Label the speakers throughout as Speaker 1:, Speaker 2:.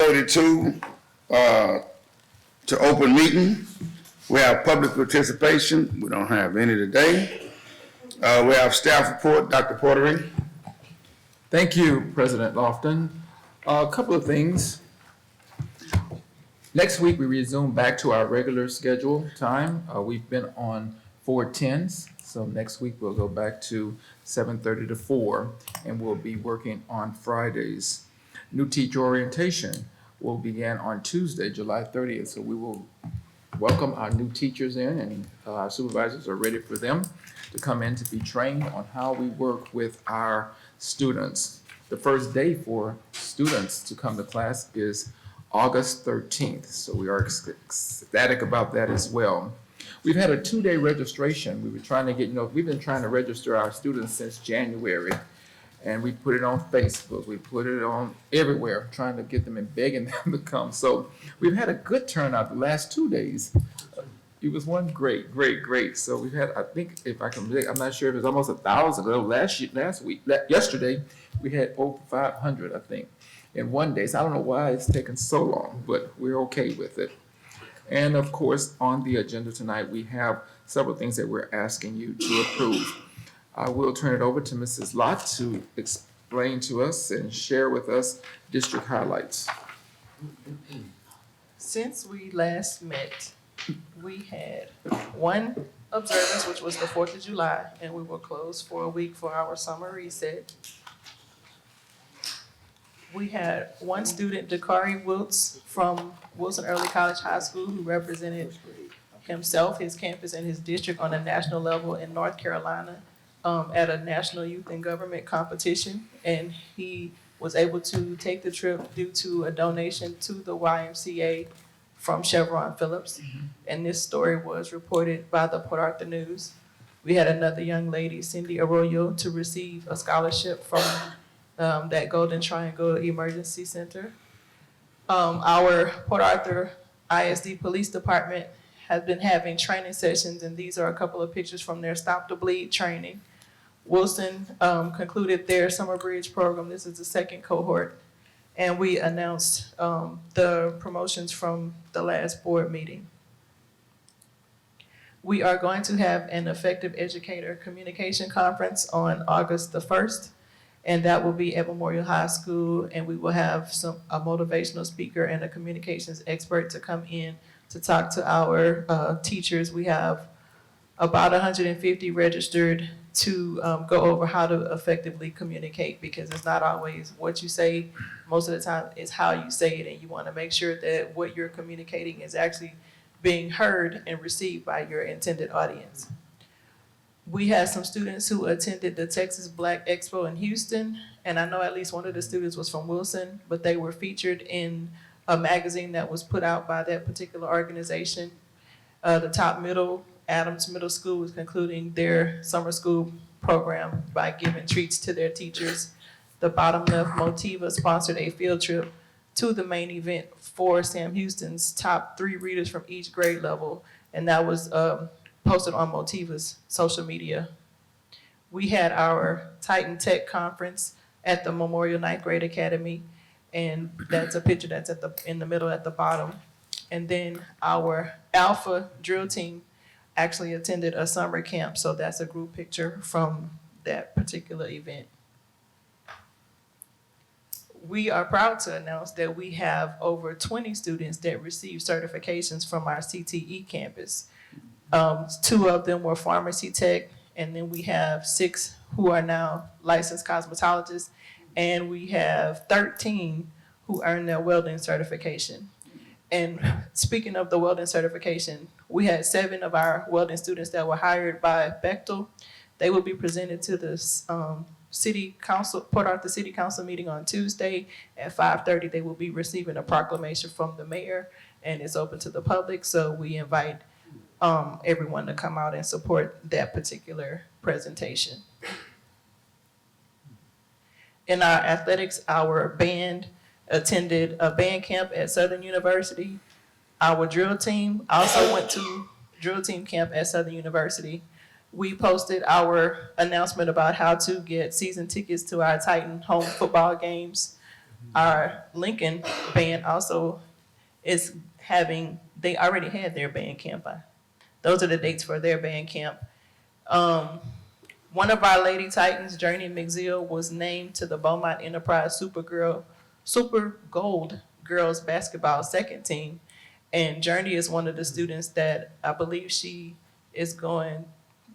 Speaker 1: 7:32 to open meeting. We have public participation. We don't have any today. We have staff report. Dr. Portery.
Speaker 2: Thank you, President Lofton. A couple of things. Next week, we resume back to our regular schedule time. We've been on 4:10s, so next week we'll go back to 7:30 to 4, and we'll be working on Fridays. New teacher orientation will begin on Tuesday, July 30th, so we will welcome our new teachers in, and our supervisors are ready for them to come in to be trained on how we work with our students. The first day for students to come to class is August 13th, so we are ecstatic about that as well. We've had a 2-day registration. We were trying to get, we've been trying to register our students since January, and we put it on Facebook, we put it on everywhere, trying to get them and begging them to come. So we've had a good turnout the last 2 days. It was one great. So we've had, I think, if I can, I'm not sure if it's almost 1,000. Yesterday, we had over 500, I think, in one day. So I don't know why it's taken so long, but we're okay with it. And of course, on the agenda tonight, we have several things that we're asking you to approve. I will turn it over to Mrs. Lott to explain to us and share with us district highlights.
Speaker 3: Since we last met, we had one observance, which was the 4th of July, and we were closed for a week for our summer reset. We had one student, Dakari Wiltz, from Wilson Early College High School, who represented himself, his campus, and his district on a national level in North Carolina at a national youth and government competition. And he was able to take the trip due to a donation to the YMCA from Chevron Phillips. And this story was reported by the Port Arthur News. We had another young lady, Cindy Arroyo, to receive a scholarship from that Golden Triangle Emergency Center. Our Port Arthur ISD Police Department has been having training sessions, and these are a couple of pictures from their Stop the Bleed training. Wilson concluded their Summer Bridge program. This is the second cohort, and we announced the promotions from the last board meeting. We are going to have an Effective Educator Communication Conference on August the 1st. And that will be at Memorial High School, and we will have a motivational speaker and a communications expert to come in to talk to our teachers. We have about 150 registered to go over how to effectively communicate, because it's not always what you say. Most of the time it's how you say it, and you want to make sure that what you're communicating is actually being heard and received by your intended audience. We had some students who attended the Texas Black Expo in Houston, and I know at least one of the students was from Wilson, but they were featured in a magazine that was put out by that particular organization. The top middle, Adams Middle School, was concluding their summer school program by giving treats to their teachers. The bottom left, Motiva sponsored a field trip to the main event for Sam Houston's top 3 readers from each grade level, and that was posted on Motiva's social media. We had our Titan Tech conference at the Memorial 9th Grade Academy, and that's a picture that's in the middle at the bottom. And then our Alpha drill team actually attended a summer camp, so that's a group picture from that particular event. We are proud to announce that we have over 20 students that received certifications from our CTE campus. 2 of them were pharmacy tech, and then we have 6 who are now licensed cosmetologists, and we have 13 who earned their welding certification. And speaking of the welding certification, we had 7 of our welding students that were hired by Bechtel. They will be presented to the City Council, Port Arthur City Council meeting on Tuesday at 5:30. They will be receiving a proclamation from the mayor, and it's open to the public, so we invite everyone to come out and support that particular presentation. In our athletics, our band attended a band camp at Southern University. Our drill team also went to drill team camp at Southern University. We posted our announcement about how to get season tickets to our Titan home football games. Our Lincoln band also is they already had their band camp. Those are the dates for their band camp. One of our Lady Titans, Journey McZeal, was named to the Beaumont Enterprise Super Gold Girls Basketball second team. And Journey is one of the students that I believe she is going,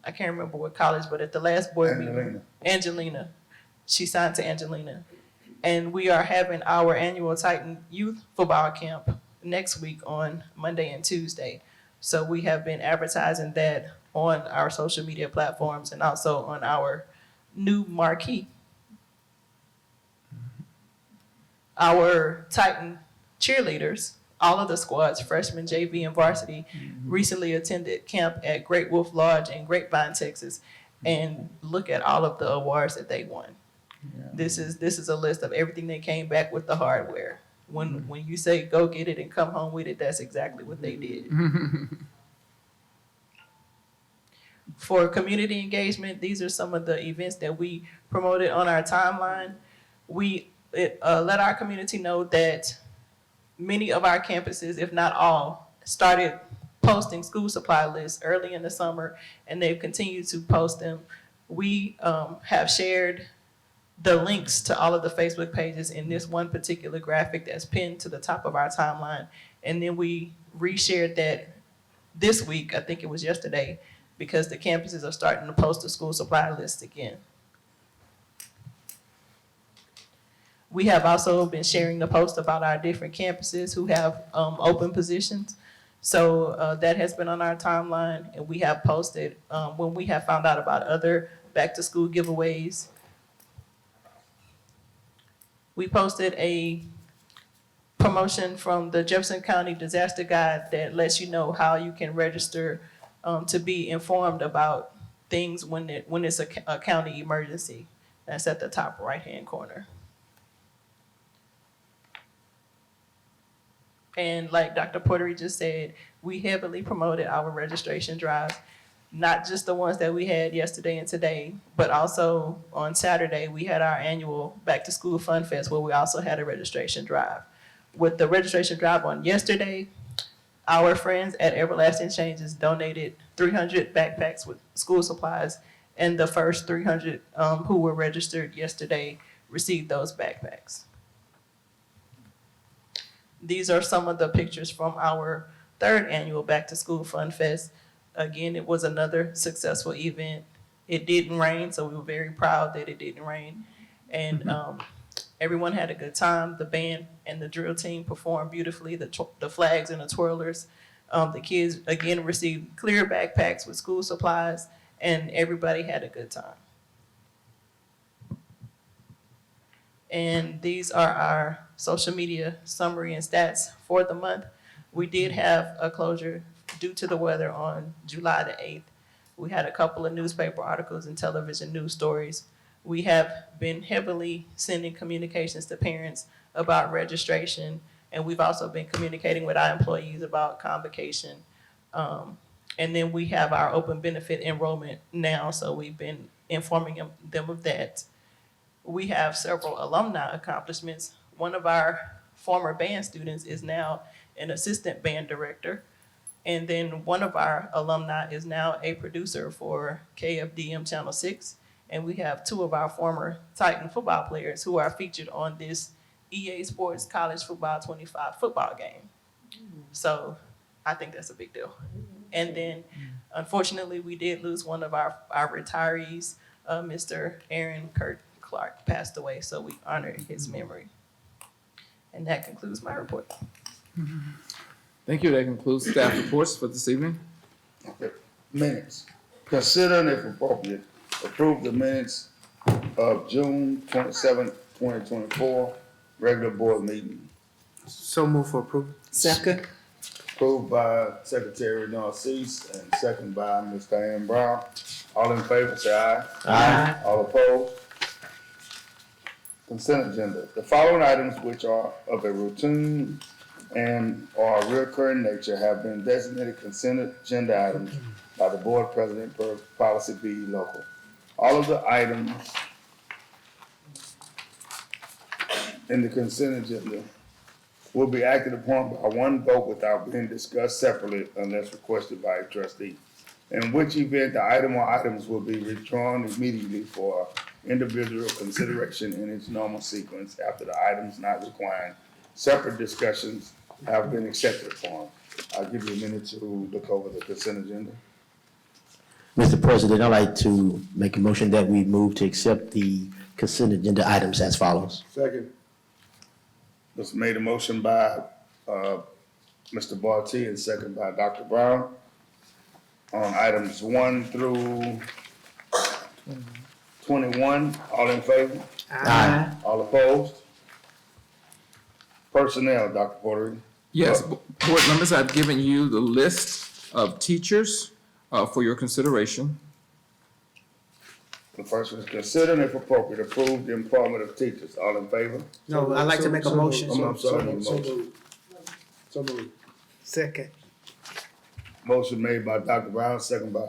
Speaker 3: I can't remember what college, but at the last board meeting, Angelina. She signed to Angelina. And we are having our annual Titan Youth Football Camp next week on Monday and Tuesday. So we have been advertising that on our social media platforms and also on our new marquee. Our Titan cheerleaders, all of the squads, freshmen, JV, and varsity, recently attended camp at Great Wolf Lodge in Grapevine, Texas, and look at all of the awards that they won.
Speaker 2: Yeah.
Speaker 3: This is a list of everything they came back with the hardware. When you say go get it and come home with it, that's exactly what they did. For community engagement, these are some of the events that we promoted on our timeline. We let our community know that many of our campuses, if not all, started posting school supply lists early in the summer, and they've continued to post them. We have shared the links to all of the Facebook pages in this one particular graphic that's pinned to the top of our timeline. And then we reshared that this week, I think it was yesterday, because the campuses are starting to post the school supply list again. We have also been sharing the post about our different campuses who have open positions. So that has been on our timeline, and we have posted when we have found out about other back to school giveaways. We posted a promotion from the Jefferson County Disaster Guide that lets you know how you can register to be informed about things when it's a county emergency. That's at the top right-hand corner. And like Dr. Portery just said, we heavily promoted our registration drives, not just the ones that we had yesterday and today, but also on Saturday, we had our annual Back to School Fun Fest where we also had a registration drive. With the registration drive on yesterday, our friends at Everlasting Changes donated 300 backpacks with school supplies, and the first 300 who were registered yesterday received those backpacks. These are some of the pictures from our third annual Back to School Fun Fest. Again, it was another successful event. It didn't rain, so we were very proud that it didn't rain. And everyone had a good time. The band and the drill team performed beautifully, the flags and the twirlers. The kids, again, received clear backpacks with school supplies, and everybody had a good time. And these are our social media summary and stats for the month. We did have a closure due to the weather on July the 8th. We had a couple of newspaper articles and television news stories. We have been heavily sending communications to parents about registration, and we've also been communicating with our employees about convocation. And then we have our open benefit enrollment now, so we've been informing them of that. We have several alumni accomplishments. One of our former band students is now an assistant band director. And then one of our alumni is now a producer for KFDM Channel 6. And we have two of our former Titan football players who are featured on this EA Sports College Football 25 football game. So I think that's a big deal. And then unfortunately, we did lose one of our retirees, Mr. Aaron Kurt Clark passed away, so we honor his memory. And that concludes my report.
Speaker 2: Thank you. That concludes staff reports for this evening.
Speaker 1: Okay. Minutes. Consider and if appropriate, approve the minutes of June 27th, 2024, regular board meeting.
Speaker 2: So move for approval.
Speaker 4: Second.
Speaker 1: Approved by Secretary Narcisse and second by Ms. Diane Brown. All in favor, say aye.
Speaker 4: Aye.
Speaker 1: All opposed? Consent agenda. The following items, which are of a routine and are recurring nature, have been designated consent agenda items by the board president per policy B local. All of the items in the consent agenda will be acted upon by one vote without being discussed separately unless requested by a trustee. In which event, the item or items will be withdrawn immediately for individual consideration in its normal sequence after the items not requiring separate discussions have been accepted upon. I'll give you a minute to look over the consent agenda.
Speaker 4: Mr. President, I'd like to make a motion that we move to accept the consent agenda items as follows.
Speaker 1: Second. Was made a motion by, Mr. Barty and second by Dr. Brown on items 1 through 21. All in favor?
Speaker 4: Aye.
Speaker 1: All opposed? Personnel, Dr. Porter.
Speaker 2: Yes, board members, I've given you the list of teachers for your consideration.
Speaker 1: The first one is consider and if appropriate, approve the employment of teachers. All in favor?
Speaker 5: No, I'd like to make a motion.
Speaker 1: I'm sorry, motion.
Speaker 5: So moved. Second.
Speaker 1: Motion made by Dr. Brown, second by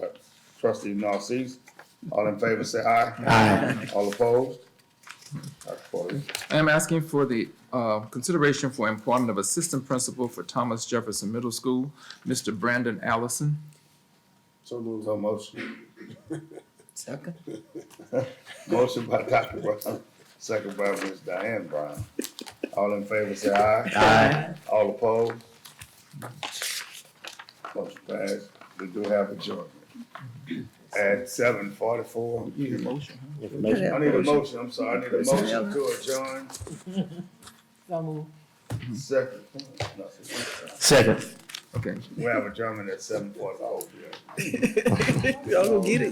Speaker 1: trustee Narcisse. All in favor, say aye.
Speaker 4: Aye.
Speaker 1: All opposed? Dr. Porter.
Speaker 2: I am asking for the consideration for employment of assistant principal for Thomas Jefferson Middle School, Mr. Brandon Allison.
Speaker 1: So moved. So motion.
Speaker 5: Second.
Speaker 1: Motion by Dr. Brown, second by Ms. Diane Brown. All in favor, say aye.
Speaker 4: Aye.
Speaker 1: All opposed? Motion passed. We do have adjournment. At 7:44.
Speaker 2: Need a motion, huh?
Speaker 4: Information.
Speaker 1: I need a motion, I'm sorry, I need a motion to adjourn. Second. No,
Speaker 4: Second.
Speaker 2: Okay.
Speaker 1: we have adjournment at 7:45.
Speaker 5: Y'all go get it.